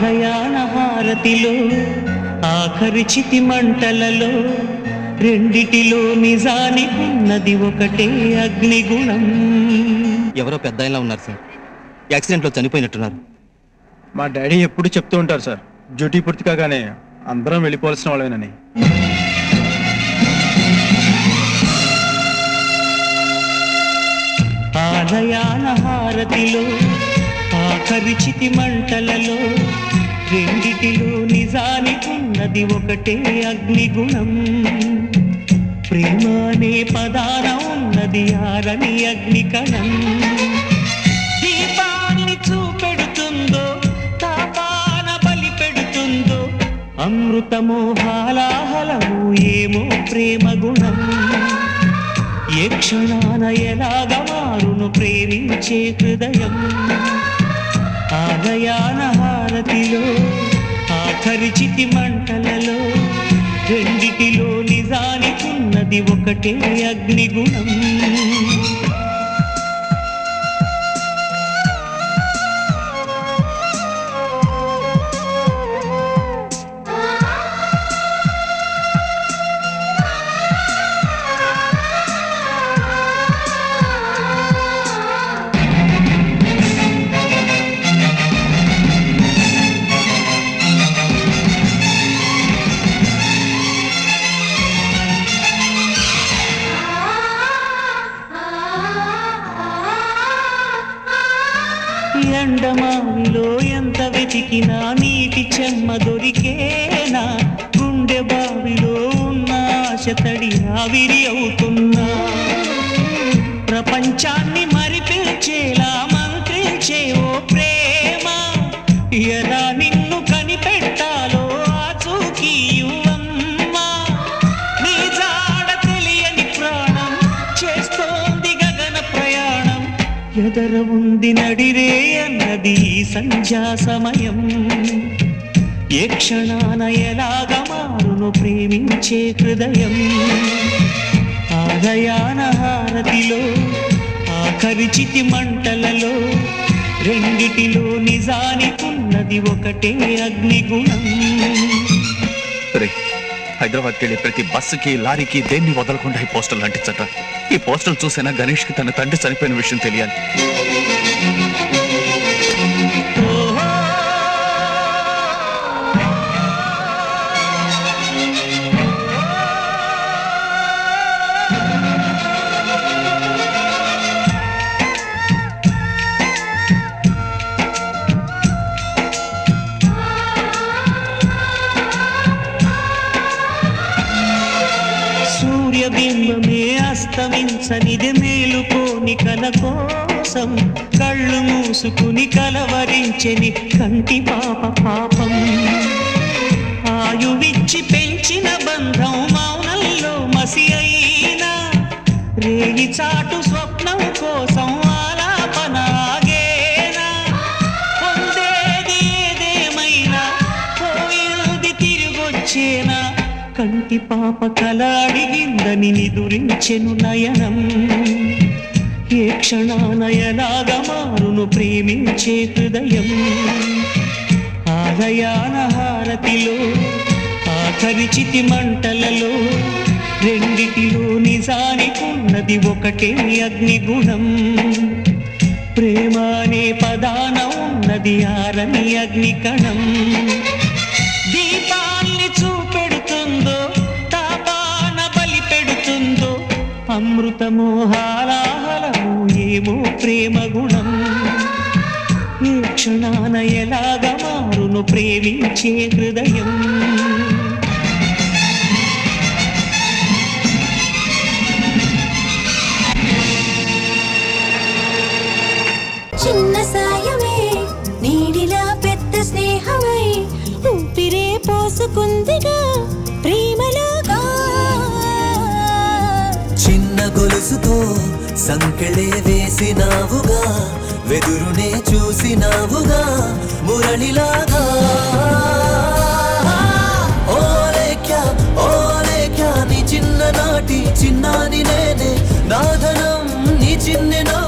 ఆలయాన హారతిలో ఆఖరి చితి మంటలలో రెండిటిలో నిజానికున్నది ఒకటే అగ్నిగుణం. ఎవరో పెద్ద ఆయనలా ఉన్నారు సార్, యాక్సిడెంట్లో చనిపోయినట్టున్నారు. మా డాడీ ఎప్పుడు చెప్తూ ఉంటారు సార్, డ్యూటీ పూర్తి కాగానే అందరం వెళ్ళిపోవాల్సిన వాళ్ళేనని. ఆలయాన హారతిలో ఆఖరి చితి మంటలలో రెండిటిలో నిజానికున్నది ఒకటే అగ్నిగుణం. ప్రేమ అనే పదాన ఉన్నది ఆరని అగ్నికణం. దీపాన్ని చూపెడుతుందో తాపాన బలి పెడుతుందో అమృతమో హాలాహలము ఏమో ప్రేమ గుణం. ఏ క్షణాన ఎలాగ మారును ప్రేమించే హృదయం. ఆలయాన హారతిలో ఆఖరి చితి మంటలలో రెండిటిలో నిజానికున్నది ఒకటే అగ్నిగుణం. ఎండమావిలో ఎంత వెతికినా నీటి చెమ్మ దొరికేనా, గుండె బావిలో ఉన్న ఆశ తడి ఆవిరి అవుతున్నా. ప్రపంచాన్ని మరిపించేలా మంత్రించే ఓ ప్రేమ, ఎలా నిన్ను కనిపెట్టాలో ఆచూకీ యువమ్మ. నీ జాడ తెలియని ప్రాణం చేస్తోంది గగన ప్రయాణం. ఎదర ఉంది నడిరే అన్నది సంధ్యా సమయం. ఏ క్షణాన ఎలాగ మారును ప్రేమించే హృదయం. ఆలయాన హారతిలో ఆఖరి చితి మంటలలో రెండిటిలో నిజానికున్నది ఒకటే అగ్నిగుణం. హైదరాబాద్కి వెళ్ళి ప్రతి బస్సుకి లారీకి దేన్ని వదలకుండా ఈ పోస్టర్లు అంటించట. ఈ పోస్టర్లు చూసైనా గణేష్కి తన తండ్రి చనిపోయిన విషయం తెలియాలి. సూర్యబింబమే అస్తమించనిది మేలుకోని కల కోసం కళ్ళు మూసుకుని కలవరించెని కంటి పాప పాపం. ఆయువిచ్చి పెంచిన బంధం మౌనంలో మసి అయినా రేగి చాటు స్వప్నం కోసం ఆలాపనాగేనా. పొందేది ఏదేమైనా పోయింది తిరిగొచ్చేనా. కంటి పాప కల అడిగిందని నిదురించెను నయనం. ఏ క్షణాన ఎలాగ మారును ప్రేమించే హృదయం. ఆలయాన హారతిలో ఆఖరి చితి మంటలలో రెండిటిలో నిజానికున్నది ఒకటే అగ్నిగుణం. ప్రేమ అనే పదాన ఉన్నది ఆరని అగ్నికణం. దీపాన్ని చూపెడుతుందో తాపాన బలి పెడుతుందో అమృతమో హాలాహలము ఏమో ప్రేమ గుణం. ఏ క్షణాన ఎలాగ మారును ప్రేమించే హృదయం. చిన్న సాయమే నీడిలా పెద్ద స్నేహమై ఊపిరే పోసుకుందిగా ప్రేమలాగా. చిన్న గొలుసుతో సంకెళే వేసినావుగా, వెదురునే చూసినావుగా మురళిలాగా. ఓలేఖ్యా నీ చిన్ననాటి చిన్నాని నేనే, నాదనం నీ చిన్నెనో